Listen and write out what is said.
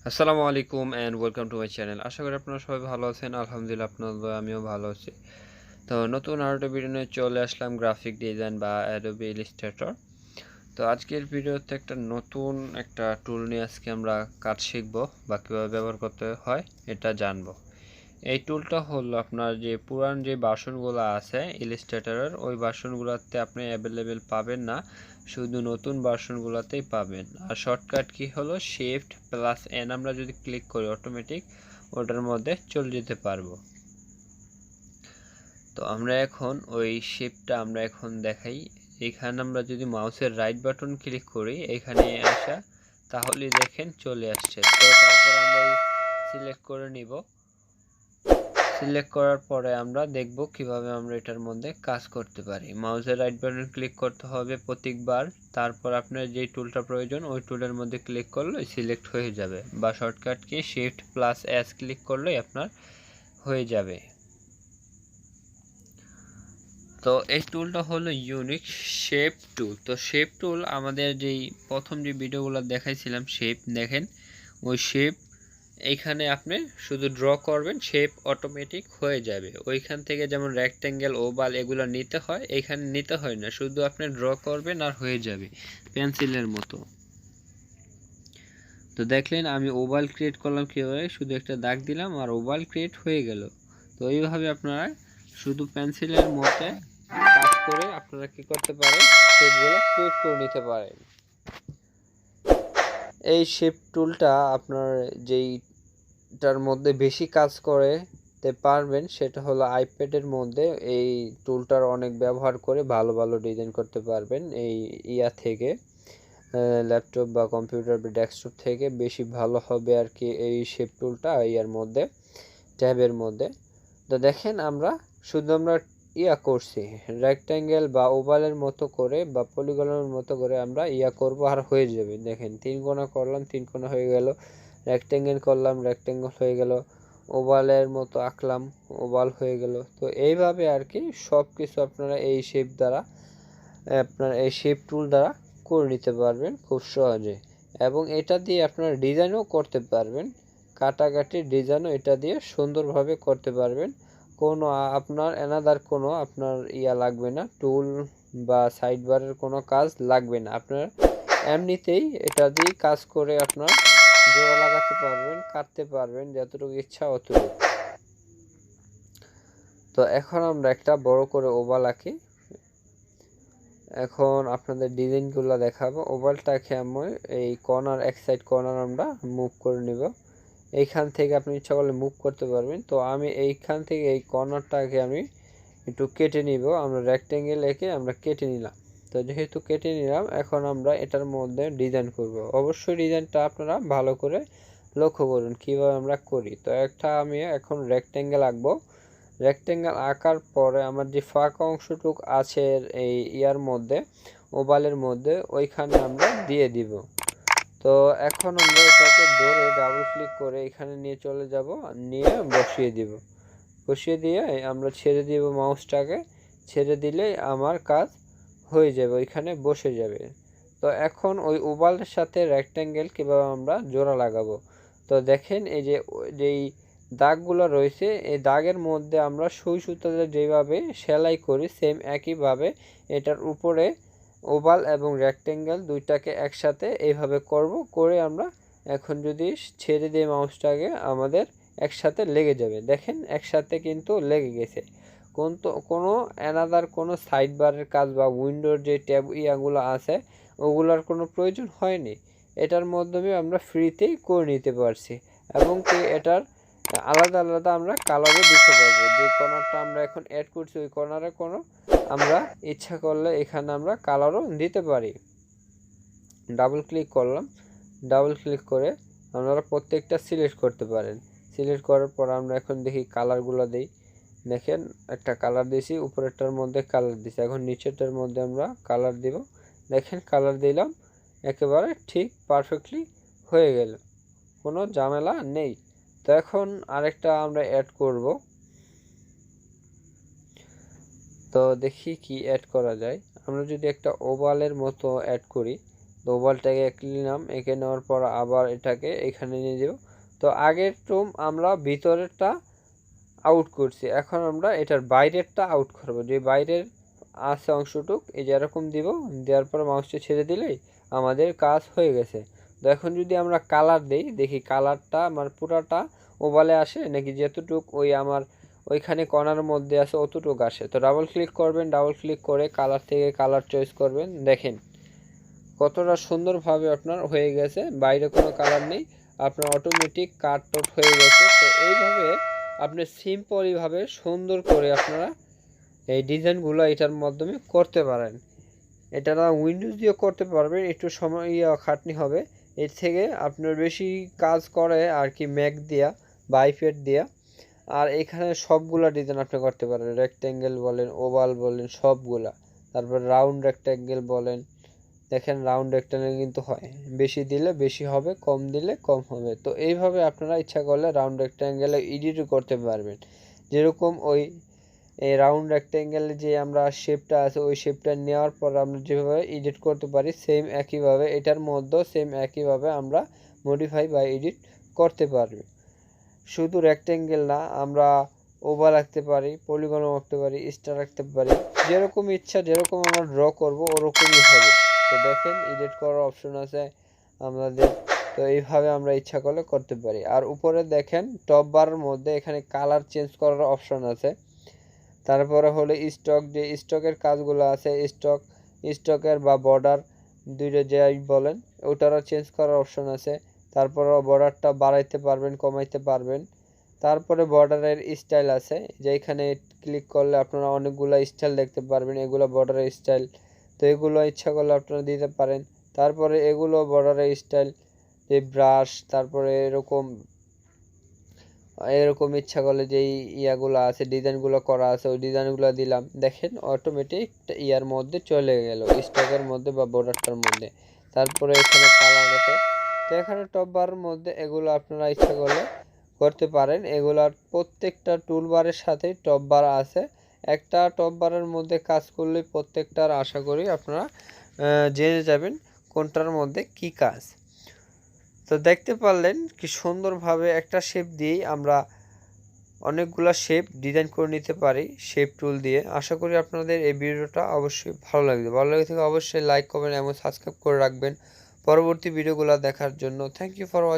আসসালামু আলাইকুম and welcome to my channel. আশা করি আপনারা সবাই ভালো আছেন। আলহামদুলিল্লাহ আপনাদের দয়ায় আমিও ভালো আছি। তো নতুন আরেকটা ভিডিও নিয়ে চলে আসলাম, গ্রাফিক ডিজাইন বা অ্যাডোবি ইলাস্ট্রেটর। তো আজকের ভিডিওতে নতুন একটা টুল নিয়ে আজকে আমরা কাজ শিখব বা কীভাবে ব্যবহার করতে হয় এটা জানবো। এই টুলটা হলো আপনার যে পুরান যে ভার্সনগুলো আছে ইলাস্ট্রেটরের, ওই ভার্সনগুলোতে আপনি অ্যাভেলেবেল পাবেন না, শুধু নতুন ভার্সনগুলোতেই পাবেন। আর শর্টকাট কি হলো শিফট প্লাস এন, আমরা যদি ক্লিক করি অটোমেটিক ওটার মধ্যে চলে যেতে পারবো। তো আমরা এখন ওই শিফটটা আমরা এখন দেখাই। এখানে আমরা যদি মাউসের রাইট বাটন ক্লিক করি এখানে আসা, তাহলে দেখেন চলে আসছে। তো তারপর আমরা সিলেক্ট করে নিব। সিলেক্ট করার পরে আমরা দেখব কিভাবে আমরা এটার মধ্যে কাজ করতে পারি। মাউসের রাইট বাটন ক্লিক করতে হবে প্রত্যেকবার, তারপর আপনার যে টুলটা প্রয়োজন ওই টুলের মধ্যে ক্লিক করলে সিলেক্ট হয়ে যাবে, বা shortcut key shift plus S click করলে আপনার হয়ে যাবে। তো এই টুলটা হলো ইউনিক শেপ টুল। তো শেপ টুল আমাদের যেই প্রথম যে ভিডিওগুলো দেখাইছিলাম শেপ, দেখেন ওই শেপ এইখানে আপনি শুধু ড্র করবেন, শেপ অটোমেটিক হয়ে যাবে। ওইখান থেকে যেমন রেক্ট্যাঙ্গেল, ওভাল এগুলো নিতে হয়, এইখানে নিতে হয় না, শুধু আপনি ড্র করবেন আর হয়ে যাবে পেন্সিলের মতো। তো দেখলেন আমি ওভাল ক্রিয়েট করলাম কীভাবে, শুধু একটা দাগ দিলাম আর ওভাল ক্রিয়েট হয়ে গেল। তো এইভাবে আপনারা শুধু পেন্সিলের মধ্যে কাজ করে আপনারা কি করতে পারেন, শেপগুলো ক্রিয়েট করে নিতে পারেন। এই শেপ টুলটা আপনার যেইটার মধ্যে বেশি কাজ করতে পারবেন সেটা হলো আইপ্যাডের মধ্যে এই টুলটার অনেক ব্যবহার করে ভালো ভালো ডিজাইন করতে পারবেন। এই থেকে ল্যাপটপ বা কম্পিউটার বা ডেস্কটপ থেকে বেশি ভালো হবে আর কি এই শেপ টুলটা মধ্যে, ট্যাবের মধ্যে। তো দেখেন আমরা শুধু আমরা করছি রেক্ট্যাঙ্গেল বা ওভালের মতো করে বা পলিগনের মতো করে আমরা করব আর হয়ে যাবে। দেখেন 3 কোণা করলাম, 3 কোণা হয়ে গেল, রেক্ট্যাঙ্গেল করলাম, রেক্ট্যাঙ্গেল হয়ে গেল, ওভালের মতো আঁকলাম, ওভাল হয়ে গেল। তো এইভাবে আর কি সব কিছু আপনারা এই শেপ দ্বারা, আপনার এই শেপ টুল দ্বারা করে নিতে পারবেন খুব সহজে। এবং এটা দিয়ে আপনারা ডিজাইনও করতে পারবেন, কাটাকাটি ডিজাইনও এটা দিয়ে সুন্দরভাবে করতে পারবেন। কোনো আপনার এনাদার কোনো আপনার লাগবে না, টুল বা সাইড বারের কোনো কাজ লাগবে না, আপনার এমনিতেই এটা দিয়ে কাজ করে আপনার জোড়া লাগাতে পারবেন, কাটতে পারবেন যতটুকু ইচ্ছা অতটুকু। তো এখন আমরা একটা বড় করে ওভাল আঁকি। এখন আপনাদের ডিজাইনগুলো দেখাবো। ওভালটাকে আমি এই কর্নার, এক সাইড কর্নার আমরা মুভ করে নিব। এইখান থেকে আপনি ইচ্ছা করলে মুভ করতে পারবেন। তো আমি এইখান থেকে এই কর্নারটাকে আমি একটু কেটে নিব। আমরা রেক্ট্যাঙ্গেল এঁকে আমরা কেটে নিলাম। তো যেহেতু কেটে নিলাম, এখন আমরা এটার মধ্যে ডিজাইন করব। অবশ্যই ডিজাইনটা আপনারা ভালো করে লক্ষ্য করুন কীভাবে আমরা করি। তো আমি এখন রেক্ট্যাঙ্গেল আঁকবো। রেক্ট্যাঙ্গেল আঁকার পরে আমার যে ফাঁকা অংশটুক আছে এই মধ্যে, ওভালের মধ্যে, ওইখানে আমরা দিয়ে দিব। তো এখন আমরা এটাকে ধরে ডাবল ক্লিক করে এখানে নিয়ে চলে যাব, নিয়ে বসিয়ে দিব। বসিয়ে দিয়ে আমরা ছেড়ে দিব মাউসটাকে, ছেড়ে দিলেই আমার কাজ হয়ে যাবে, ওইখানে বসে যাবে। তো এখন ওই ওভালের সাথে রেক্ট্যাঙ্গেল কীভাবে আমরা জোড়া লাগাবো। তো দেখেন এই যেই দাগগুলো রয়েছে, এই দাগের মধ্যে আমরা সুই সুতাতে যেভাবে সেলাই করি সেম একইভাবে এটার উপরে ওভাল এবং রেক্ট্যাঙ্গেল দুইটাকে একসাথে এইভাবে করব, করে আমরা এখন যদি ছেড়ে দিই মাউসটাকে আমাদের একসাথে লেগে যাবে। দেখেন একসাথে কিন্তু লেগে গেছে। কোনো অ্যানাদার কোনো সাইড বারের কাজ বা উইন্ডোর যে ট্যাব ইয়াগুলো আছে ওগুলোর কোনো প্রয়োজন হয়নি। এটার মাধ্যমে আমরা ফ্রিতেই করে নিতে পারছি। এবং কি এটার আলাদা আলাদা আমরা কালারও দিতে পারবো। যে কর্নারটা আমরা এখন অ্যাড করছি ওই কর্নারে কোনো আমরা ইচ্ছা করলে এখানে আমরা কালারও দিতে পারি। ডাবল ক্লিক করলাম, ডাবল ক্লিক করে আপনারা প্রত্যেকটা সিলেক্ট করতে পারেন। সিলেক্ট করার পর আমরা এখন দেখি কালারগুলো দিই। দেখেন একটা কালার দিয়েছি, উপরেরটার মধ্যে কালার দিয়েছি, এখন নিচেরটার মধ্যে আমরা কালার দিব। দেখেন কালার দিলাম, একেবারে ঠিক পারফেক্টলি হয়ে গেল, কোনো ঝামেলা নেই। তো এখন আরেকটা আমরা অ্যাড করব। তো দেখি কি অ্যাড করা যায়। আমরা যদি একটা ওভালের মতো অ্যাড করি, তো ওভালটাকে এঁকে নিলাম, এঁকে নেওয়ার পর আবার এটাকে এখানে নিয়ে যাব। তো আগের টুম আমরা ভিতরেরটা আউট করছি, এখন আমরা এটার বাইরেরটা আউট করব। যে বাইরের আছে অংশটুক এই যে এরকম দিব, দেওয়ার পর মাউসটা ছেড়ে দিলেই আমাদের কাজ হয়ে গেছে। তো এখন যদি আমরা কালার দেই, দেখি কালারটা আমার পুরাটা ওভালে আসে নাকি যতটুক ওই আমার ওইখানে কর্নার মধ্যে আছে অতটুক আসে। তো ডাবল ক্লিক করবেন, ডাবল ক্লিক করে কালার থেকে কালার চয়েস করবেন। দেখেন কতটা সুন্দরভাবে আপনার হয়ে গেছে, বাইরে কোনো কালার নেই, আপনার অটোমেটিক কাট টাট হয়ে গেছে। তো এইভাবে আপনি সিম্পলইভাবে সুন্দর করে আপনারা এই ডিজাইনগুলো এটার মাধ্যমে করতে পারেন। এটা উইন্ডোজ দিয়ে করতে পারবেন, একটু সময় খাটনি হবে। এর থেকে আপনার বেশি কাজ করে আর কি ম্যাক দিয়া বা আইপ্যাড দিয়া। আর এখানে সবগুলা ডিজাইন আপনি করতে পারেন, রেক্ট্যাঙ্গেল বলেন, ওভাল বলেন, সবগুলা। তারপর রাউন্ড রেক্ট্যাঙ্গেল বলেন, দেখেন রাউন্ড রেক্ট্যাঙ্গেল কিন্তু হয়, বেশি দিলে বেশি হবে, কম দিলে কম হবে। তো এইভাবে আপনারা ইচ্ছা করলে রাউন্ড রেক্ট্যাঙ্গেলে এডিটও করতে পারবেন। যেরকম ওই এই রাউন্ড রেক্ট্যাঙ্গেলে যে আমরা শেপটা আছে ওই শেপটা নেওয়ার পর আমরা যেভাবে এডিট করতে পারি সেম একইভাবে এটার মধ্যেও সেম একইভাবে আমরা মডিফাই বা এডিট করতে পারবো। শুধু রেক্ট্যাঙ্গেল না, আমরা ওভাল রাখতে পারি, পলিগনও রাখতে পারি, স্টার রাখতে পারি, যেরকম ইচ্ছা যেরকম আমরা ড্র করব ওরকমই হবে। তো দেখেন এডিট করার অপশন আছে আমাদের, তো এইভাবে আমরা ইচ্ছা করলে করতে পারি। আর উপরে দেখেন টপ বারের মধ্যে এখানে কালার চেঞ্জ করার অপশন আছে। তারপরে হলো স্টক, যে স্টকের কাজগুলো আছে, স্টকের বা বর্ডার দুইটা যাই বলেন ওটারও চেঞ্জ করার অপশন আছে। তারপরে বর্ডারটা বাড়াইতে পারবেন, কমাইতে পারবেন। তারপরে বর্ডারের স্টাইল আছে, যেখানে ক্লিক করলে আপনারা অনেকগুলো স্টাইল দেখতে পারবেন, এগুলো বর্ডারের স্টাইল। তো এগুলো ইচ্ছা করলে আপনারা দিতে পারেন। তারপরে এগুলো বর্ডারের স্টাইল, যে ব্রাশ, তারপরে এরকম ইচ্ছা করলে যেই ইয়াগুলো আছে ডিজাইনগুলো করা আছে ওই ডিজাইনগুলো দিলাম, দেখেন অটোমেটিক ইয়ার মধ্যে চলে গেল, স্টকের মধ্যে বা বর্ডারটার মধ্যে। তারপরে এখানে কালার আছে, তো এখানে টপ বারের মধ্যে এগুলো আপনারা ইচ্ছা করলে করতে পারেন। এগুলার প্রত্যেকটা টুলবারের সাথে টপ বার আছে, একটা টপ বারের মধ্যে কাজ করলে প্রত্যেকটার আশা করি আপনারা জেনে যাবেন কোনটার মধ্যে কি কাজ। তো দেখতে পারলেন কি সুন্দরভাবে একটা শেপ দিয়েই আমরা অনেকগুলা শেপ ডিজাইন করে নিতে পারি শেপ টুল দিয়ে। আশা করি আপনাদের এই ভিডিওটা অবশ্যই ভালো লাগবে। ভালো লাগে থেকে অবশ্যই লাইক করবেন এবং সাবস্ক্রাইব করে রাখবেন পরবর্তী ভিডিওগুলো দেখার জন্য। Thank you for watching.